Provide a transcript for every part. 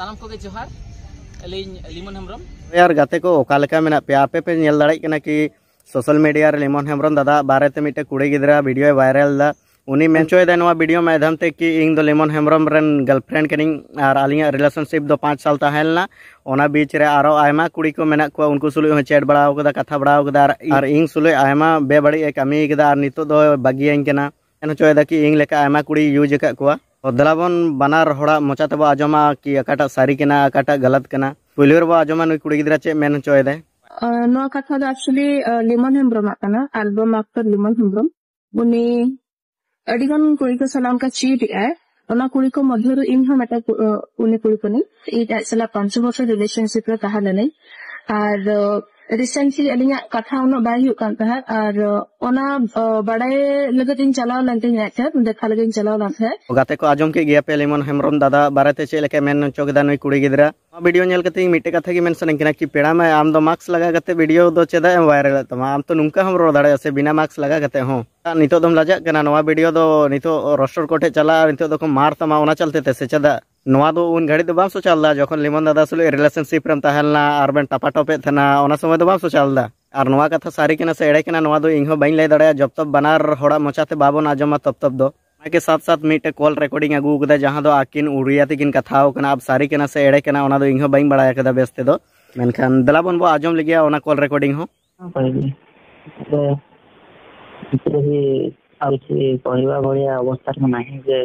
सानाम को जोहार लिमन हेम्ब्रम यार गाते को ओकालेका मेना पे आपे पे नेल दाड़े कना कि सोशल मीडिया रे लिमन हेम्ब्रम दादा बारेते मिटे कुड़ी गिदरा वीडियो वायरल दा उनी मेंचोय दा नवा वीडियो माध्यम ते कि इंग दो लिमन हेम्ब्रम रन गर्लफ्रेंड कनिंग आर आलिया रिलेशनशिप दो 5 साल ताहेलना ओना बीच रे आरो आयमा कुड़ी को मेना को उनको सुलु हो चैट बड़ाव कदा कथा बड़ाव कदा आर इंग सुलु आयमा बेबड़ी ए कमी कदा आर नितो दो बागियान कना एनचोय दा कि इंग लेका आयमा कुड़ी यूज का कुआ दलाबन बानार होड़ा मोचा तब आजमा कि अकाटा सारी केना अकाटा गलत केना पुलिर बो आजमा नुई कुड़ी गिदरा चे मेन चोय दे नो कथा द एक्चुअली लिमन हेम्ब्रम आकना एल्बम आफ्टर लिमन हेम्ब्रम उनी अडिगन कुड़ी को सलाम का चीट है ओना कुड़ी को मध्यरु इन हम एटा उनी कुड़ी को नहीं इट एक्चुअली 5 वर्ष रिलेशनशिप रे ताहा लेनै आर रिसेंटली अलिया कथा उन बाय हुक कान ताहा आर ओना बड़ाय लगत इन चलाव लंते नेटा देखा लगे इन चलाव लंते गाते को आजम के गया पे लिमन हेम्ब्रम दादा बाराते चे लेके मेन चोकदा नुई कुड़ी गिदरा वीडियो नेल कते मिटे कथा की मेंशन किना कि पेड़ा में आम दो मार्क्स लगा कते वीडियो दो चेदा वायरल तमा आम तो नुंका हम रोड दाड़े से बिना मार्क्स लगा कते हो नितो दम लाजा कना नवा वीडियो दो नितो रोस्टर कोठे चला नितो दो को मार तमा ओना चलते ते से चेदा नवा दो उन घड़ी दो बाम सोचालदा जखन लिमन दादा सुले रिलेशनशिप रम ताहलना आरबन टपाटपे थना ओना समय दो बाम सोचालदा आर नवा कथा सारी केना से एड़े केना नवा दो इंहो बाइन लay दाड़े जब तब बनार होड़ा मोचाते बाबन आजमा तब तब दो के साथ साथ मीटे कॉल रिकॉर्डिंग अगू कदा जहां दो आकिन उड़िया तिकिन कथाओ कना अब सारी केना से एड़े केना ओना दो इंहो बाइन बड़ाया कदा बेस्ते दो मेनखान दलाबन बो आजम लिगिया ओना कॉल रिकॉर्डिंग हो आउछि कहवा भलिया अवस्था में नाही जे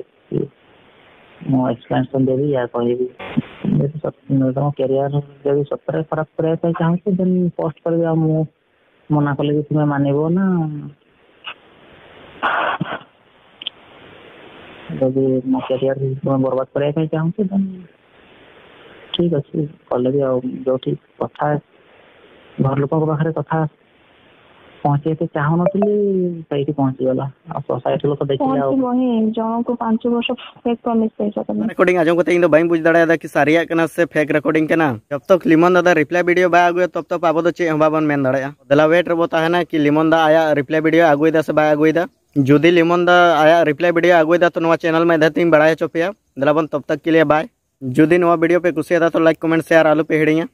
मो एक्सपेंशन देबी या कहबी तो कैरियर जब सत्र खराब करे तो चाहूँ देन पोस्ट कर दिया मो मना कले तुम्हें मानेबो ना जब मो कैरियर बर्बाद करे चाहूँ देन ठीक अच्छे कले भी जो ठीक कथा घर लोक पाखे कथा पहुंचे तो चाहू नथी पहुंची गला सोसाइटी लोक देखिला जन को 5 वर्ष फेक प्रॉमिस पैसा रिकॉर्डिंग आजम कते इन दो बाइन बुझ दाड़ा कि सारिया कना से फेक रिकॉर्डिंग कना जब तक लिमन दादा रिप्लाई वीडियो बा आगु तब तक आबो दो चे बाबन मेन दाड़ा दला वेट रबो ताहना कि लिमन दा आया रिप्लाई वीडियो आगुइदा से बा आगुइदा जुदी लिमन दा आया रिप्लाई वीडियो आगुइदा तो नवा चैनल में धतिम बड़ाय चोपिया दलाबन तब तक के लिए बाय जुदी नवा वीडियो पे कुसिया तो लाइक कमेंट शेयर आलू पे हिड़िया।